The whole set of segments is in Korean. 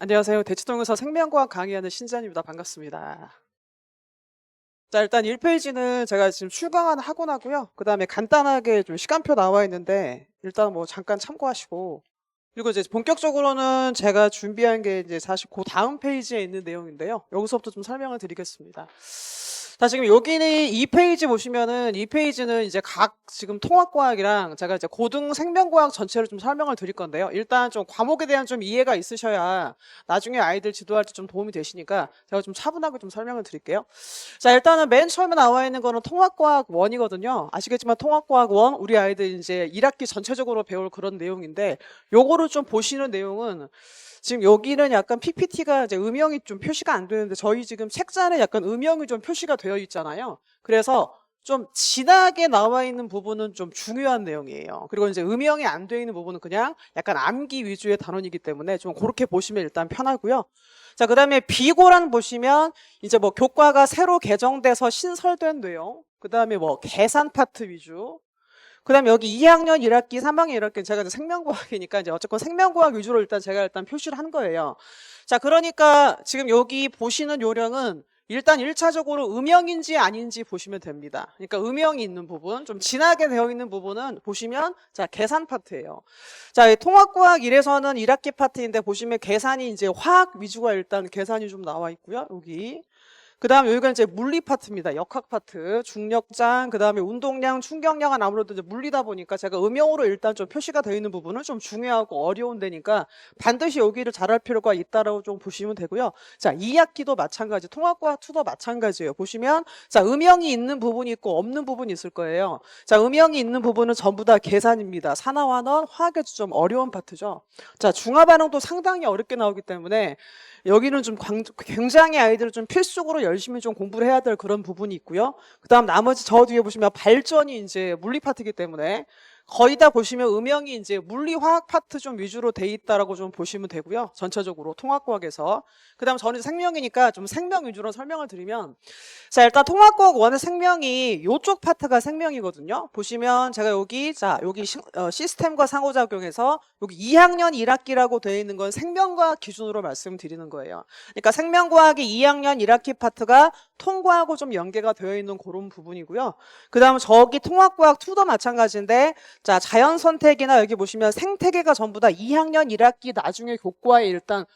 안녕하세요. 대치동에서 생명과학 강의하는 신지연입니다. 반갑습니다. 자, 일단 1페이지는 제가 지금 출강한 학원하고요. 그 다음에 간단하게 좀 시간표 나와 있는데, 일단 뭐 잠깐 참고하시고, 그리고 이제 본격적으로는 제가 준비한 게 이제 사실 그 다음 페이지에 있는 내용인데요. 여기서부터 좀 설명을 드리겠습니다. 자, 지금 여기는 2페이지 보시면은 2페이지는 이제 각 지금 통합과학이랑 제가 이제 고등 생명과학 전체를 좀 설명을 드릴 건데요. 일단 좀 과목에 대한 좀 이해가 있으셔야 나중에 아이들 지도할 때 좀 도움이 되시니까 제가 좀 차분하게 좀 설명을 드릴게요. 자, 일단은 맨 처음에 나와 있는 거는 통합과학 1이거든요. 아시겠지만 통합과학 1 우리 아이들 이제 1학기 전체적으로 배울 그런 내용인데 요거를 좀 보시는 내용은 지금 여기는 약간 PPT가 이제 음영이 좀 표시가 안 되는데 저희 지금 책자에 약간 음영이 좀 표시가 되어 있잖아요. 그래서 좀 진하게 나와 있는 부분은 좀 중요한 내용이에요. 그리고 이제 음영이 안 되어 있는 부분은 그냥 약간 암기 위주의 단원이기 때문에 좀 그렇게 보시면 일단 편하고요. 자, 그 다음에 비고란 보시면 이제 뭐 교과가 새로 개정돼서 신설된 내용, 그 다음에 뭐 계산 파트 위주, 그 다음에 여기 2학년 1학기, 3학년 1학기 제가 이제 생명과학이니까 이제 어쨌건 생명과학 위주로 제가 일단 표시를 한 거예요. 자, 그러니까 지금 여기 보시는 요령은 일단 1차적으로 음영인지 아닌지 보시면 됩니다. 그러니까 음영이 있는 부분, 좀 진하게 되어 있는 부분은 보시면 자, 계산 파트예요. 자, 이 통합과학 1에서는 1학기 파트인데 보시면 계산이 이제 화학 위주가 일단 계산이 좀 나와 있고요. 여기. 그 다음 여기가 이제 물리 파트입니다. 역학 파트, 중력장, 그 다음에 운동량, 충격량은 아무래도 이제 물리다 보니까 제가 음영으로 일단 좀 표시가 되어 있는 부분은 좀 중요하고 어려운 데니까 반드시 여기를 잘할 필요가 있다라고 좀 보시면 되고요. 자, 2학기도 마찬가지, 통합과학 2도 마찬가지예요. 보시면 자, 음영이 있는 부분이 있고 없는 부분이 있을 거예요. 자, 음영이 있는 부분은 전부 다 계산입니다. 산화환원, 화학에서 좀 어려운 파트죠. 자, 중화반응도 상당히 어렵게 나오기 때문에 여기는 좀 굉장히 아이들은 좀 필수적으로 열심히 좀 공부를 해야 될 그런 부분이 있고요. 그 다음 나머지 저 뒤에 보시면 발전이 이제 물리 파트이기 때문에 거의 다 보시면 음영이 이제 물리 화학 파트 좀 위주로 돼 있다라고 좀 보시면 되고요. 전체적으로 통합과학에서. 그 다음 저는 생명이니까 좀 생명 위주로 설명을 드리면 자, 일단 통합과학 1의 생명이 요쪽 파트가 생명이거든요. 보시면 제가 여기 자, 여기 시스템과 상호작용에서 여기 2학년 1학기라고 되어 있는 건 생명과학 기준으로 말씀드리는 거예요. 그러니까 생명과학의 2학년 1학기 파트가 통과하고 좀 연계가 되어 있는 그런 부분이고요. 그 다음 저기 통합과학 2도 마찬가지인데 자, 자연 선택이나 여기 보시면 생태계가 전부 다 2학년 1학기 나중에 교과에 일단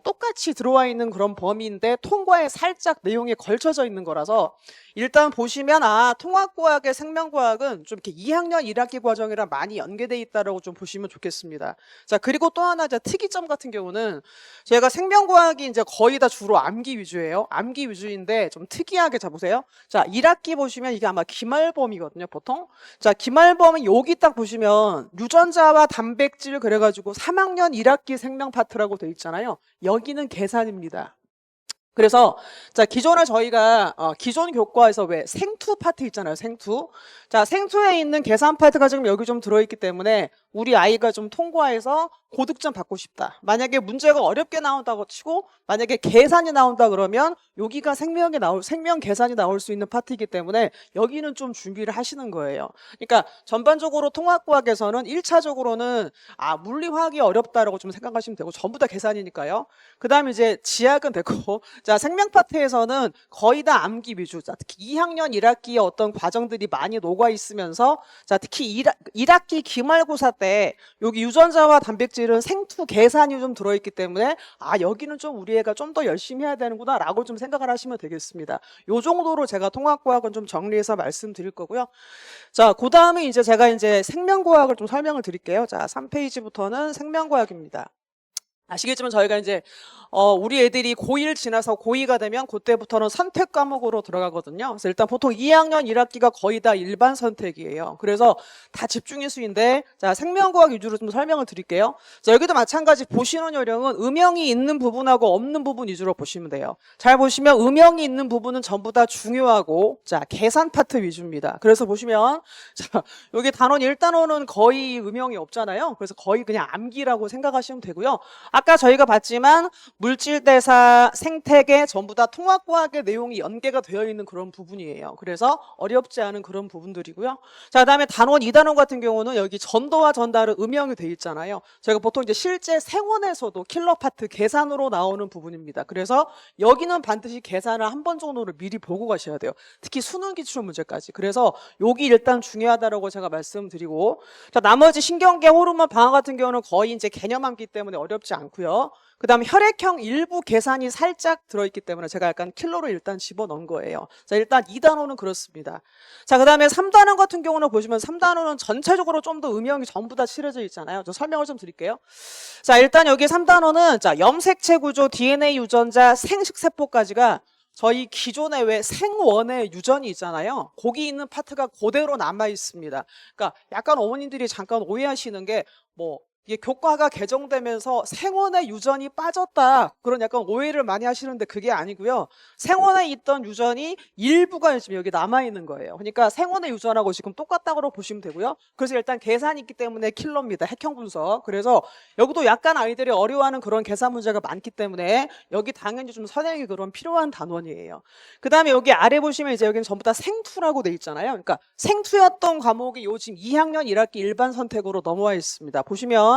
똑같이 들어와 있는 그런 범위인데 통과에 살짝 내용이 걸쳐져 있는 거라서 일단 보시면 통합과학의 생명과학은 좀 이렇게 2학년 1학기 과정이랑 많이 연계돼 있다라고 좀 보시면 좋겠습니다. 자, 그리고 또 하나 이제 특이점 같은 경우는 제가 생명과학이 이제 거의 다 주로 암기 위주예요. 암기 위주인데 좀 특이하게 자 보세요. 자, 1학기 보시면 이게 아마 기말범이거든요, 보통. 자, 기말범은 여기 딱 보시면 유전자와 단백질 그래가지고 3학년 1학기 생명 파트라고 돼 있잖아요. 여기는 계산입니다. 그래서 자, 기존에 저희가 기존 교과에서 왜 생투 파트 있잖아요. 생투. 자, 생투에 있는 계산 파트가 지금 여기 좀 들어있기 때문에 우리 아이가 좀 통과해서 고득점 받고 싶다. 만약에 문제가 어렵게 나온다고 치고 만약에 계산이 나온다 그러면 여기가 생명 계산이 나올 수 있는 파트이기 때문에 여기는 좀 준비를 하시는 거예요. 그러니까 전반적으로 통합과학에서는 1차적으로는 물리화학이 어렵다라고 좀 생각하시면 되고 전부 다 계산이니까요. 그 다음에 이제 지학은 됐고 자, 생명 파트에서는 거의 다 암기 위주. 자, 특히 2학년 1학기에 어떤 과정들이 많이 녹아 있으면서 자, 특히 1학기 기말고사 때 여기 유전자와 단백질은 생투 계산이 좀 들어있기 때문에 여기는 좀 우리 애가 좀 더 열심히 해야 되는구나 라고 좀 생각을 하시면 되겠습니다. 요 정도로 제가 통합과학은 좀 정리해서 말씀드릴 거고요. 자, 그 다음에 이제 제가 이제 생명과학을 좀 설명을 드릴게요. 자, 3페이지부터는 생명과학입니다. 아시겠지만 저희가 이제 우리 애들이 고1 지나서 고2가 되면 그때부터는 선택 과목으로 들어가거든요. 그래서 일단 보통 2학년 1학기가 거의 다 일반 선택이에요. 그래서 다 집중일수인데 자, 생명과학 위주로 좀 설명을 드릴게요. 자, 여기도 마찬가지 보시는 요령은 음영이 있는 부분하고 없는 부분 위주로 보시면 돼요. 잘 보시면 음영이 있는 부분은 전부 다 중요하고 자, 계산 파트 위주입니다. 그래서 보시면 자, 여기 단원 1단원은 거의 음영이 없잖아요. 그래서 거의 그냥 암기라고 생각하시면 되고요. 아까 저희가 봤지만 물질대사, 생태계 전부 다 통합과학의 내용이 연계가 되어 있는 그런 부분이에요. 그래서 어렵지 않은 그런 부분들이고요. 자, 그다음에 단원 2단원 같은 경우는 여기 전도와 전달은 음영이 돼 있잖아요. 저희가 보통 이제 실제 생원에서도 킬러 파트 계산으로 나오는 부분입니다. 그래서 여기는 반드시 계산을 한 번 정도를 미리 보고 가셔야 돼요. 특히 수능 기출 문제까지. 그래서 여기 일단 중요하다라고 제가 말씀드리고, 자, 나머지 신경계, 호르몬, 방화 같은 경우는 거의 이제 개념암기 때문에 어렵지 않고요. 그 다음에 혈액형 일부 계산이 살짝 들어있기 때문에 제가 약간 킬러로 일단 집어넣은 거예요. 자, 일단 2단원은 그렇습니다. 자, 그 다음에 3단원 같은 경우는 보시면 3단원은 전체적으로 좀 더 음영이 전부 다 칠해져 있잖아요. 저 설명을 좀 드릴게요. 자, 일단 여기 3단원은 자, 염색체 구조, DNA 유전자, 생식세포까지가 저희 기존에 왜 생원의 유전이 있잖아요. 거기 있는 파트가 그대로 남아 있습니다. 그러니까 약간 어머님들이 잠깐 오해하시는 게 이게 교과가 개정되면서 생원의 유전이 빠졌다. 그런 약간 오해를 많이 하시는데 그게 아니고요. 생원에 있던 유전이 일부가 지금 여기 남아있는 거예요. 그러니까 생원의 유전하고 지금 똑같다고 보시면 되고요. 그래서 일단 계산이 있기 때문에 킬러입니다. 핵형 분석. 그래서 여기도 약간 아이들이 어려워하는 그런 계산 문제가 많기 때문에 여기 당연히 좀 선행이 그런 필요한 단원이에요. 그 다음에 여기 아래 보시면 이제 여기는 전부 다 생투라고 돼 있잖아요. 그러니까 생투였던 과목이 요 지금 2학년 1학기 일반 선택으로 넘어와 있습니다. 보시면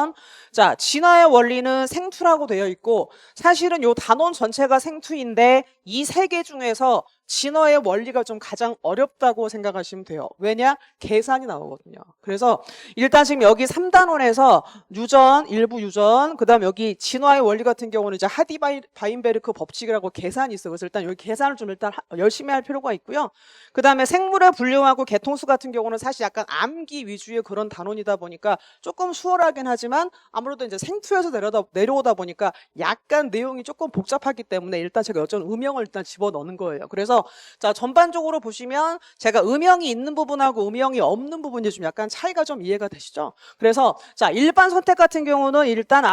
자, 진화의 원리는 생투라고 되어 있고 사실은 요 단원 전체가 생투인데 이 세 개 중에서 진화의 원리가 좀 가장 어렵다고 생각하시면 돼요. 왜냐? 계산이 나오거든요. 그래서 일단 지금 여기 3단원에서 유전, 일부 유전, 그 다음 여기 진화의 원리 같은 경우는 이제 하디-바인베르크 법칙이라고 계산이 있어요. 그래서 일단 여기 계산을 좀 일단 열심히 할 필요가 있고요. 그 다음에 생물의 분류하고 개통수 같은 경우는 사실 약간 암기 위주의 그런 단원이다 보니까 조금 수월하긴 하지만 아무래도 이제 생투에서 내려오다 보니까 약간 내용이 조금 복잡하기 때문에 일단 제가 여전 음영을 일단 집어넣는 거예요. 그래서 자, 전반적으로 보시면 제가 음영이 있는 부분하고 음영이 없는 부분이 좀 약간 차이가 좀 이해가 되시죠? 그래서 자, 일반 선택 같은 경우는 일단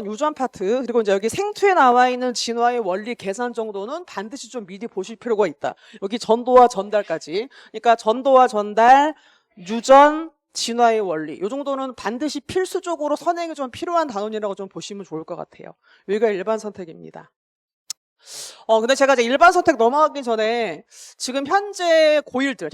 유전 파트, 그리고 이제 여기 생투에 나와 있는 진화의 원리 계산 정도는 반드시 좀 미리 보실 필요가 있다. 여기 전도와 전달까지. 그러니까 전도와 전달, 유전, 진화의 원리, 이 정도는 반드시 필수적으로 선행이 좀 필요한 단원이라고 좀 보시면 좋을 것 같아요. 여기가 일반 선택입니다. 근데 제가 이제 일반 선택 넘어가기 전에 지금 현재 고일들,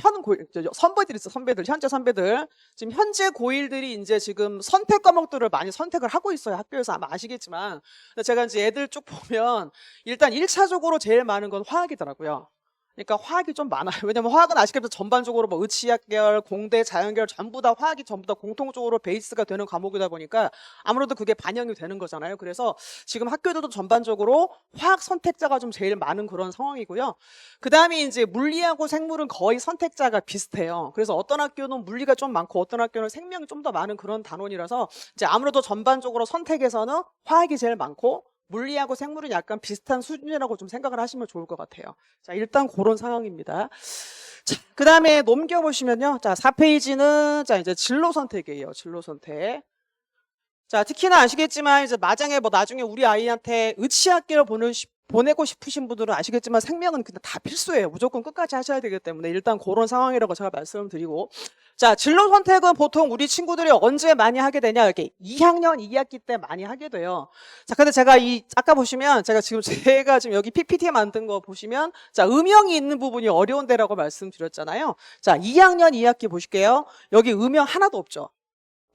선배들 있어, 현재 선배들. 지금 현재 고일들이 이제 지금 선택 과목들을 많이 선택을 하고 있어요. 학교에서 아마 아시겠지만. 근데 제가 이제 애들 쭉 보면 일단 1차적으로 제일 많은 건 화학이더라고요. 그러니까 화학이 좀 많아요. 왜냐면 화학은 아시겠지만 전반적으로 뭐 의치학계열, 공대, 자연계열 전부 다 화학이 전부 다 공통적으로 베이스가 되는 과목이다 보니까 아무래도 그게 반영이 되는 거잖아요. 그래서 지금 학교들도 전반적으로 화학 선택자가 좀 제일 많은 그런 상황이고요. 그 다음에 이제 물리하고 생물은 거의 선택자가 비슷해요. 그래서 어떤 학교는 물리가 좀 많고 어떤 학교는 생명이 좀 더 많은 그런 단원이라서 이제 아무래도 전반적으로 선택에서는 화학이 제일 많고 물리하고 생물은 약간 비슷한 수준이라고 좀 생각을 하시면 좋을 것 같아요. 자, 일단 그런 상황입니다. 자, 그 다음에 넘겨보시면요. 자, 4페이지는 자, 이제 진로 선택이에요. 진로 선택. 자, 특히나 아시겠지만 이제 마장에 나중에 우리 아이한테 의치학계를 보내고 싶으신 분들은 아시겠지만 생명은 그냥 다 필수예요. 무조건 끝까지 하셔야 되기 때문에 일단 그런 상황이라고 제가 말씀을 드리고, 자, 진로 선택은 보통 우리 친구들이 언제 많이 하게 되냐, 이렇게 2학년 2학기 때 많이 하게 돼요. 자, 근데 제가 아까 보시면 제가 지금 여기 PPT 만든 거 보시면 자, 음영이 있는 부분이 어려운 데라고 말씀드렸잖아요. 자, 2학년 2학기 보실게요. 여기 음영 하나도 없죠.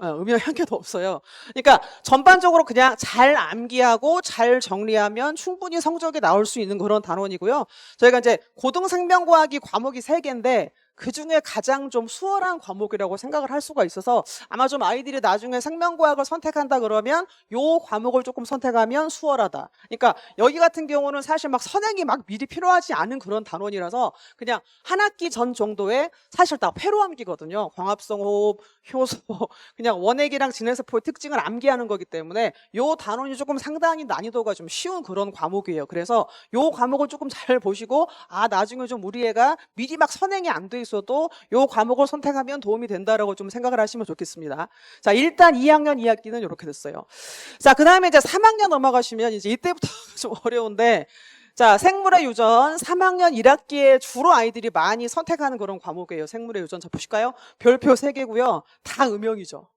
음영 한 개도 없어요. 그러니까 전반적으로 그냥 잘 암기하고 잘 정리하면 충분히 성적이 나올 수 있는 그런 단원이고요. 저희가 이제 고등생명과학이 과목이 3개인데 그 중에 가장 좀 수월한 과목이라고 생각을 할 수가 있어서 아마 좀 아이들이 나중에 생명과학을 선택한다 그러면 요 과목을 조금 선택하면 수월하다. 그러니까 여기 같은 경우는 사실 막 선행이 막 미리 필요하지 않은 그런 단원이라서 그냥 한 학기 전 정도에 사실 다 회로암기거든요. 광합성 호흡, 효소, 그냥 원액이랑 진해세포의 특징을 암기하는 거기 때문에 요 단원이 조금 상당히 난이도가 좀 쉬운 그런 과목이에요. 그래서 요 과목을 조금 잘 보시고 나중에 좀 우리 애가 미리 막 선행이 안 돼 있어도 요 과목을 선택하면 도움이 된다라고 좀 생각을 하시면 좋겠습니다. 자, 일단 2학년 2학기는 이렇게 됐어요. 자, 그 다음에 이제 3학년 넘어가시면 이제 이때부터 좀 어려운데, 자, 생물의 유전 3학년 1학기에 주로 아이들이 많이 선택하는 그런 과목이에요. 생물의 유전. 자, 보실까요? 별표 3개고요. 다 음영이죠.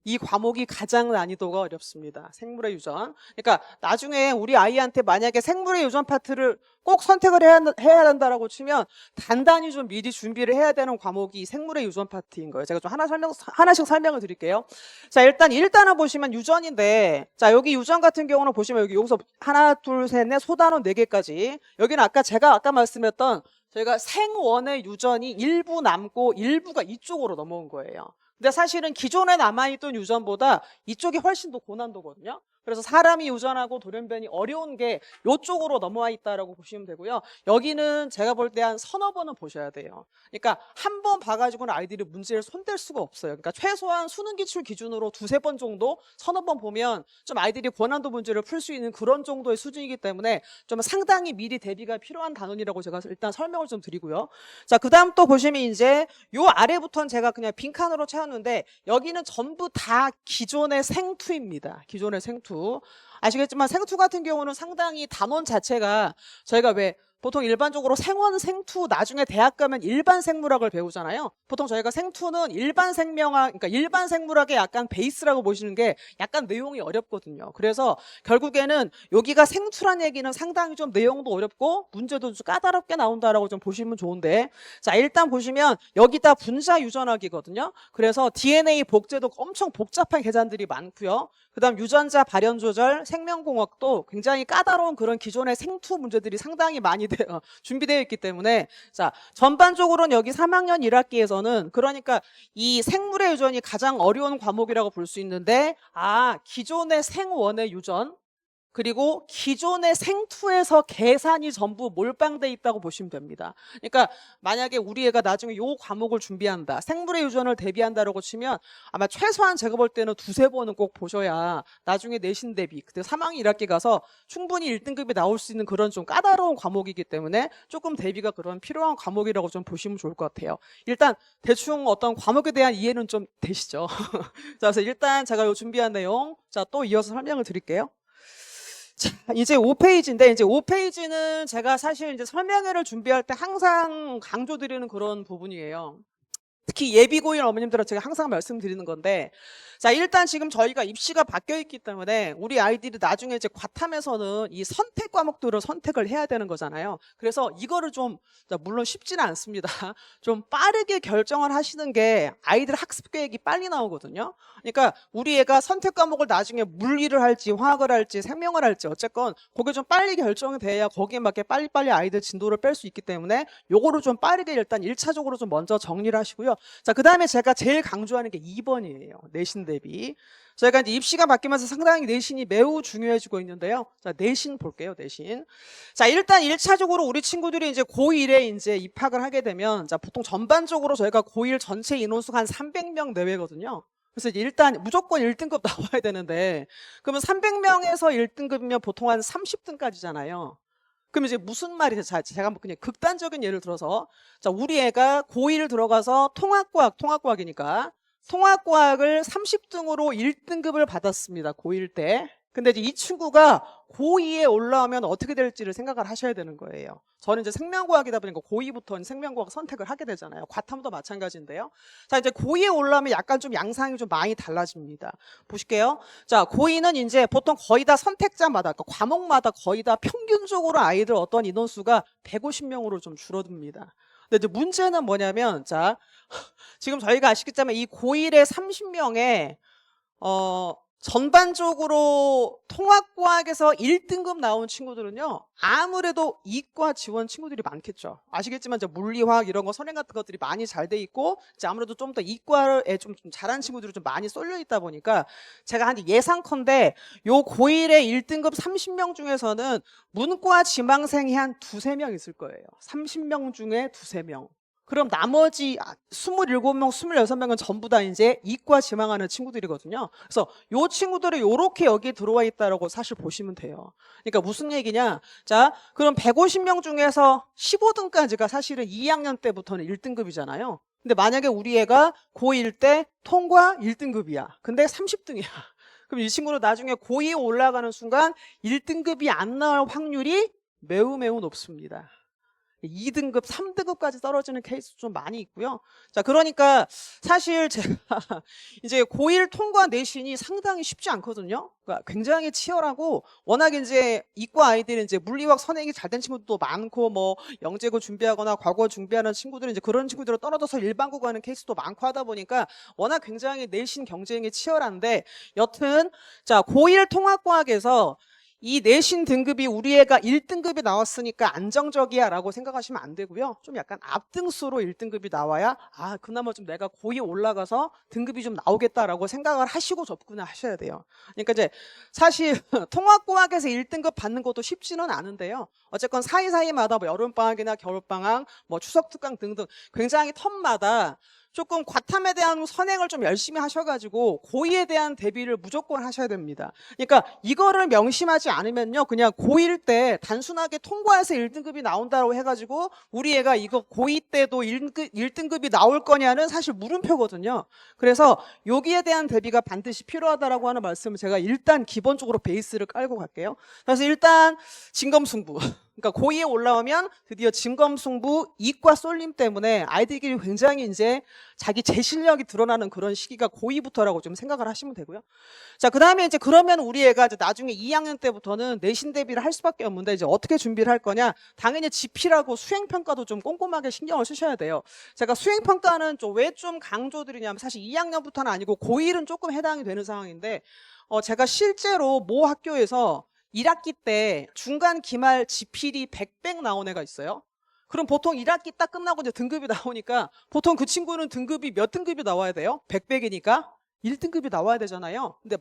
이 과목이 가장 난이도가 어렵습니다. 생물의 유전. 그러니까 나중에 우리 아이한테 만약에 생물의 유전 파트를 꼭 선택을 해야 한다라고 치면 단단히 좀 미리 준비를 해야 되는 과목이 생물의 유전 파트인 거예요. 제가 좀 하나씩 설명을 드릴게요. 자, 일단은 보시면 유전인데, 자, 여기 유전 같은 경우는 보시면 여기서 하나, 둘, 셋, 넷, 소단원 4개까지. 여기는 제가 아까 말씀했던 저희가 생원의 유전이 일부 남고 일부가 이쪽으로 넘어온 거예요. 근데 사실은 기존에 남아있던 유전보다 이쪽이 훨씬 더 고난도거든요. 그래서 사람이 유전하고 돌연변이 어려운 게 이쪽으로 넘어와 있다라고 보시면 되고요. 여기는 제가 볼 때 한 서너 번은 보셔야 돼요. 그러니까 한 번 봐가지고는 아이들이 문제를 손댈 수가 없어요. 그러니까 최소한 수능 기출 기준으로 두세 번 정도, 서너 번 보면 좀 아이들이 고난도 문제를 풀 수 있는 그런 정도의 수준이기 때문에 좀 상당히 미리 대비가 필요한 단원이라고 제가 일단 설명을 좀 드리고요. 자, 그 다음 또 보시면 이제 요 아래부터는 제가 그냥 빈칸으로 채웠는데 여기는 전부 다 기존의 생투입니다. 기존의 생투. 아시겠지만 생투 같은 경우는 상당히 단원 자체가 저희가 왜 보통 일반적으로 생원, 생투 나중에 대학 가면 일반 생물학을 배우잖아요. 보통 저희가 생투는 일반 생명학, 그러니까 일반 생물학의 약간 베이스라고 보시는 게 약간 내용이 어렵거든요. 그래서 결국에는 여기가 생투란 얘기는 상당히 좀 내용도 어렵고 문제도 좀 까다롭게 나온다라고 좀 보시면 좋은데, 자, 일단 보시면 여기다 분자 유전학이거든요. 그래서 DNA 복제도 엄청 복잡한 계산들이 많고요. 그 다음 유전자 발현 조절, 생명공학도 굉장히 까다로운 그런 기존의 생투 문제들이 상당히 많이 준비되어 있기 때문에, 자, 전반적으로는 여기 3학년 1학기에서는 그러니까 이 생물의 유전이 가장 어려운 과목이라고 볼 수 있는데, 기존의 생원의 유전, 그리고 기존의 생투에서 계산이 전부 몰빵돼 있다고 보시면 됩니다. 그러니까 만약에 우리 애가 나중에 요 과목을 준비한다, 생물의 유전을 대비한다라고 치면 아마 최소한 제가 볼 때는 두세 번은 꼭 보셔야 나중에 내신 대비, 그때 3학년 1학기 가서 충분히 1등급이 나올 수 있는 그런 좀 까다로운 과목이기 때문에 조금 대비가 그런 필요한 과목이라고 좀 보시면 좋을 것 같아요. 일단 대충 어떤 과목에 대한 이해는 좀 되시죠? 자, 그래서 일단 제가 요 준비한 내용, 자, 또 이어서 설명을 드릴게요. 자, 이제 5페이지인데, 이제 5페이지는 제가 사실 이제 설명회를 준비할 때 항상 강조드리는 그런 부분이에요. 특히 예비고인 어머님들은 제가 항상 말씀드리는 건데, 자, 일단 지금 저희가 입시가 바뀌어 있기 때문에 우리 아이들이 나중에 이제 과탐에서는 이 선택 과목들을 선택을 해야 되는 거잖아요. 그래서 이거를 좀, 물론 쉽지는 않습니다. 좀 빠르게 결정을 하시는 게 아이들 학습 계획이 빨리 나오거든요. 그러니까 우리 애가 선택 과목을 나중에 물리를 할지 화학을 할지 생명을 할지 어쨌건 그게 좀 빨리 결정이 돼야 거기에 맞게 빨리빨리 아이들 진도를 뺄 수 있기 때문에 요거를 좀 빠르게 일단 1차적으로 좀 먼저 정리를 하시고요. 자, 그 다음에 제가 제일 강조하는 게 2번이에요. 내신 대비. 저희가 이제 입시가 바뀌면서 상당히 내신이 매우 중요해지고 있는데요. 자, 내신 볼게요, 내신. 자, 일단 1차적으로 우리 친구들이 이제 고1에 이제 입학을 하게 되면, 자, 보통 전반적으로 저희가 고1 전체 인원수가 한 300명 내외거든요. 그래서 일단 무조건 1등급 나와야 되는데, 그러면 300명에서 1등급이면 보통 한 30등까지잖아요. 그럼 이제 무슨 말이죠? 제가 그냥 극단적인 예를 들어서, 자, 우리 애가 고1 들어가서 통합과학이니까 통합과학을 30등으로 1등급을 받았습니다. 고1 때. 근데 이제 이 친구가 고2에 올라오면 어떻게 될지를 생각을 하셔야 되는 거예요. 저는 이제 생명과학이다 보니까 고2부터는 생명과학 선택을 하게 되잖아요. 과탐도 마찬가지인데요. 자, 이제 고2에 올라오면 약간 좀 양상이 좀 많이 달라집니다. 보실게요. 자, 고2는 이제 보통 거의 다 선택자마다, 그러니까 과목마다 거의 다 평균적으로 아이들 어떤 인원수가 150명으로 좀 줄어듭니다. 근데 이제 문제는 뭐냐면, 자, 지금 저희가 아시겠지만 이 고1에 30명에, 전반적으로 통합과학에서 1등급 나온 친구들은요, 아무래도 이과 지원 친구들이 많겠죠. 아시겠지만 이제 물리화학 이런 거 선행 같은 것들이 많이 잘 돼 있고, 이제 아무래도 좀 더 이과에 좀 잘하는 친구들이 좀 많이 쏠려 있다 보니까 제가 한 예상컨대 요 고1에 1등급 30명 중에서는 문과 지망생이 한 두세 명 있을 거예요. 30명 중에 두세 명. 그럼 나머지 27명, 26명은 전부 다 이제 이과 지망하는 친구들이거든요. 그래서 요 친구들이 요렇게 여기 들어와 있다라고 사실 보시면 돼요. 그러니까 무슨 얘기냐? 자, 그럼 150명 중에서 15등까지가 사실은 2학년 때부터는 1등급이잖아요. 근데 만약에 우리 애가 고1 때 통과 1등급이야. 근데 30등이야. 그럼 이 친구는 나중에 고2에 올라가는 순간 1등급이 안 나올 확률이 매우 높습니다. 2등급, 3등급까지 떨어지는 케이스 좀 많이 있고요. 자, 그러니까 사실 제가 이제 고1 통과 내신이 상당히 쉽지 않거든요. 그러니까 굉장히 치열하고 워낙 이제 이과 아이들은 이제 물리학 선행이 잘 된 친구들도 많고 뭐 영재고 준비하거나 과거 준비하는 친구들은 이제 그런 친구들을 떨어져서 일반고 가는 케이스도 많고 하다 보니까 워낙 굉장히 내신 경쟁이 치열한데 여튼 자, 고1 통합과학에서 이 내신 등급이 우리 애가 1등급이 나왔으니까 안정적이야 라고 생각하시면 안 되고요. 좀 약간 앞등수로 1등급이 나와야 그나마 좀 내가 고이 올라가서 등급이 좀 나오겠다라고 생각을 하시고 접근을 하셔야 돼요. 그러니까 이제 사실 통합과학에서 1등급 받는 것도 쉽지는 않은데요. 어쨌건 사이사이마다 뭐 여름방학이나 겨울방학, 뭐 추석특강 등등 굉장히 텀마다 조금 과탐에 대한 선행을 좀 열심히 하셔가지고 고2에 대한 대비를 무조건 하셔야 됩니다. 그러니까 이거를 명심하지 않으면요, 그냥 고1 때 단순하게 통과해서 1등급이 나온다고 해가지고 우리 애가 이거 고2 때도 1등급이 나올 거냐는 사실 물음표거든요. 그래서 여기에 대한 대비가 반드시 필요하다라고 하는 말씀을 제가 일단 기본적으로 베이스를 깔고 갈게요. 그래서 일단 진검승부. 그러니까 고2에 올라오면 드디어 진검승부 이과 쏠림 때문에 아이들끼리 굉장히 이제 자기 제 실력이 드러나는 그런 시기가 고2부터라고 좀 생각을 하시면 되고요. 자, 그 다음에 이제 그러면 우리 애가 이제 나중에 2학년 때부터는 내신 대비를 할 수밖에 없는데 이제 어떻게 준비를 할 거냐? 당연히 지필하고 수행평가도 좀 꼼꼼하게 신경을 쓰셔야 돼요. 제가 수행평가는 왜 좀 강조드리냐면 사실 2학년부터는 아니고 고1은 조금 해당이 되는 상황인데 제가 실제로 모 학교에서 1학기 때 중간 기말 지필이 100백 나온 애가 있어요. 그럼 보통 1학기 딱 끝나고 이제 등급이 나오니까 보통 그 친구는 등급이 몇 등급이 나와야 돼요? 100백이니까 1등급이 나와야 되잖아요. 근데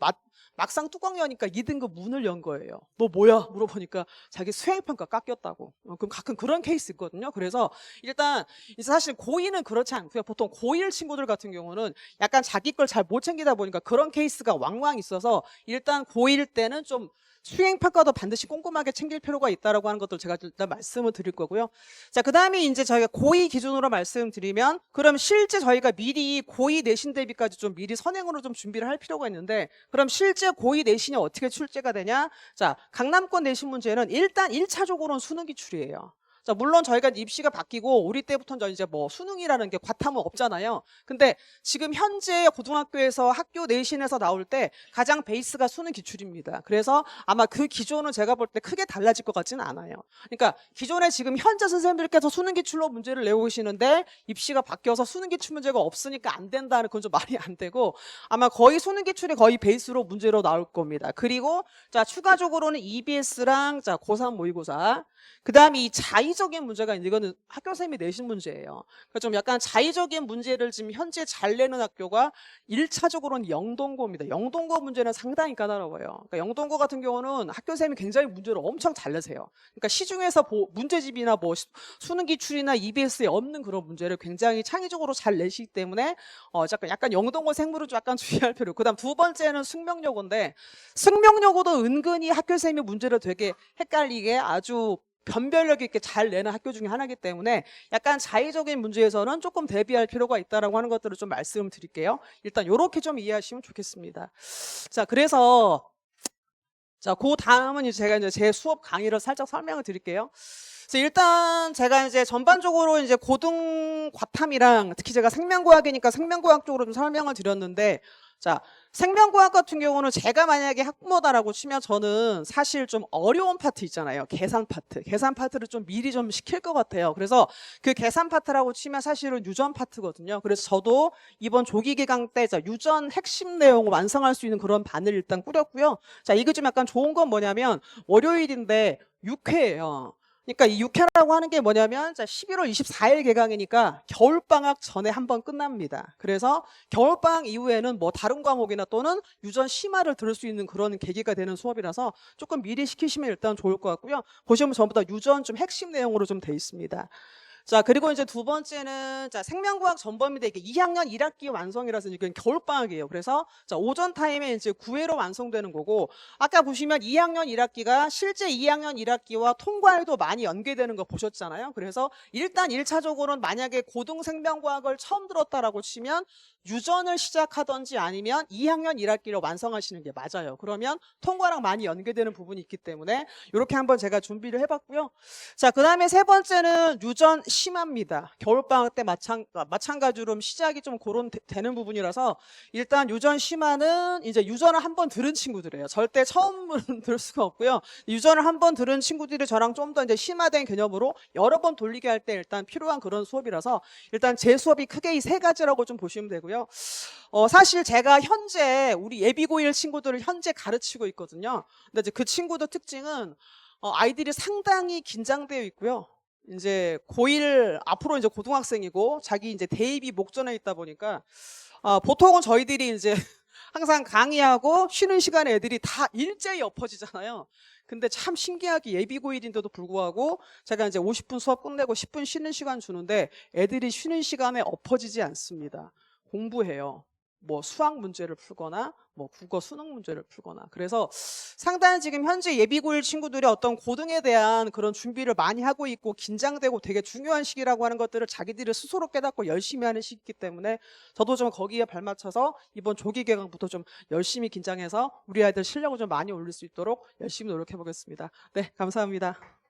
막상 뚜껑 여니까 2등급 문을 연 거예요. 너 뭐야? 물어보니까 자기 수행평가 깎였다고. 그럼 가끔 그런 케이스 있거든요. 그래서 일단 이제 사실 고2는 그렇지 않고요. 보통 고1 친구들 같은 경우는 약간 자기 걸 잘 못 챙기다 보니까 그런 케이스가 왕왕 있어서 일단 고1 때는 좀 수행평가도 반드시 꼼꼼하게 챙길 필요가 있다라고 하는 것들 제가 일단 말씀을 드릴 거고요. 자, 그 다음에 이제 저희가 고2 기준으로 말씀드리면 그럼 실제 저희가 미리 고2 내신 대비까지 좀 미리 선행으로 좀 준비를 할 필요가 있는데 그럼 실제 고2 내신이 어떻게 출제가 되냐? 자, 강남권 내신 문제는 일단 1차적으로는 수능 기출이에요. 자, 물론 저희가 입시가 바뀌고 우리 때부터는 이제 뭐 수능이라는 게 과탐은 없잖아요. 근데 지금 현재 고등학교에서 학교 내신에서 나올 때 가장 베이스가 수능 기출입니다. 그래서 아마 그 기조는 제가 볼 때 크게 달라질 것 같지는 않아요. 그러니까 기존에 지금 현재 선생님들께서 수능 기출로 문제를 내고 계시는데 입시가 바뀌어서 수능 기출 문제가 없으니까 안 된다는 건 좀 말이 안 되고 아마 거의 수능 기출이 거의 베이스로 문제로 나올 겁니다. 그리고 자, 추가적으로는 EBS랑 자, 고3 모의고사 그 다음에 이 자의적인 문제가 이거는 학교선생님이 내신 문제예요. 그러니까 좀 약간 자의적인 문제를 지금 현재 잘 내는 학교가 1차적으로는 영동고입니다. 영동고 문제는 상당히 까다로워요. 그러니까 영동고 같은 경우는 학교선생님이 굉장히 문제를 엄청 잘 내세요. 그러니까 시중에서 문제집이나 뭐 수능 기출이나 EBS에 없는 그런 문제를 굉장히 창의적으로 잘 내시기 때문에 약간 영동고 생물은 좀 약간 주의할 필요. 그 다음 두 번째는 숙명여고인데 숙명여고도 은근히 학교선생님이 문제를 되게 헷갈리게 아주 변별력 있게 잘 내는 학교 중에 하나이기 때문에 약간 자의적인 문제에서는 조금 대비할 필요가 있다라고 하는 것들을 좀 말씀드릴게요. 일단 이렇게 좀 이해하시면 좋겠습니다. 자, 그래서 자, 그 다음은 이제 제가 이제 제 수업 강의를 살짝 설명을 드릴게요. 그래서 일단 제가 이제 전반적으로 이제 고등 과탐이랑 특히 제가 생명과학이니까 생명과학 쪽으로 좀 설명을 드렸는데 자, 생명과학 같은 경우는 제가 만약에 학부모다라고 치면 저는 사실 좀 어려운 파트 있잖아요. 계산 파트. 계산 파트를 좀 미리 좀 시킬 것 같아요. 그래서 그 계산 파트라고 치면 사실은 유전 파트거든요. 그래서 저도 이번 조기 개강 때 유전 핵심 내용을 완성할 수 있는 그런 반을 일단 꾸렸고요. 자, 이게 좀 약간 좋은 건 뭐냐면 월요일인데 6회예요. 그러니까 이 6회라고 하는 게 뭐냐면 11월 24일 개강이니까 겨울방학 전에 한번 끝납니다. 그래서 겨울방학 이후에는 뭐 다른 과목이나 또는 유전 심화를 들을 수 있는 그런 계기가 되는 수업이라서 조금 미리 시키시면 일단 좋을 것 같고요. 보시면 전부 다 유전 좀 핵심 내용으로 좀 돼 있습니다. 자, 그리고 이제 두 번째는 자, 생명과학 전범인데 이게 2학년 1학기 완성이라서 이건 겨울방학이에요. 그래서 자, 오전 타임에 이제 9회로 완성되는 거고, 아까 보시면 2학년 1학기가 실제 2학년 1학기와 통과에도 많이 연계되는 거 보셨잖아요. 그래서 일단 1차적으로는 만약에 고등생명과학을 처음 들었다라고 치면 유전을 시작하던지 아니면 2학년 1학기를 완성하시는 게 맞아요. 그러면 통과랑 많이 연계되는 부분이 있기 때문에 이렇게 한번 제가 준비를 해봤고요. 자, 그 다음에 세 번째는 유전 심화입니다. 겨울방학 때 마찬가지로 시작이 좀 되는 부분이라서 일단 유전 심화는 이제 유전을 한번 들은 친구들이에요. 절대 처음은 들을 수가 없고요. 유전을 한번 들은 친구들이 저랑 좀 더 이제 심화된 개념으로 여러 번 돌리게 할 때 일단 필요한 그런 수업이라서 일단 제 수업이 크게 이 세 가지라고 좀 보시면 되고요. 사실 제가 현재 우리 예비고1 친구들을 현재 가르치고 있거든요. 근데 이제 그 친구들 특징은 아이들이 상당히 긴장되어 있고요. 이제 고1 앞으로 이제 고등학생이고 자기 이제 대입이 목전에 있다 보니까 보통은 저희들이 이제 항상 강의하고 쉬는 시간에 애들이 다 일제히 엎어지잖아요. 근데 참 신기하게 예비고1인데도 불구하고 제가 이제 50분 수업 끝내고 10분 쉬는 시간 주는데 애들이 쉬는 시간에 엎어지지 않습니다. 공부해요. 뭐 수학 문제를 풀거나 뭐 국어 수능 문제를 풀거나. 그래서 상당히 지금 현재 예비고1 친구들이 어떤 고등에 대한 그런 준비를 많이 하고 있고 긴장되고 되게 중요한 시기라고 하는 것들을 자기들이 스스로 깨닫고 열심히 하는 시기이기 때문에 저도 좀 거기에 발맞춰서 이번 조기 개강부터 좀 열심히 긴장해서 우리 아이들 실력을 좀 많이 올릴 수 있도록 열심히 노력해 보겠습니다. 네, 감사합니다.